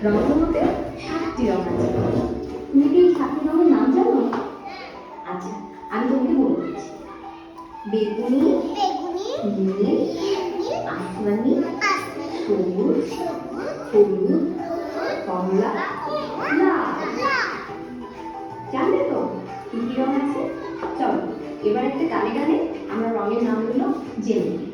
রঙের মধ্যে 7টি রং আছে। তুমি কি এই 7টি রঙের নাম জানো? আচ্ছা, আমি তোমাকে বলে দিচ্ছি। বেগুনি, নীল, আসমানি, সবুজ, হলুদ, কমলা, লাল। জানলে তো কি কি রং আছে? চলো এবার একটা গানে গানে আমরা রঙের নামগুলো জেনে নিই।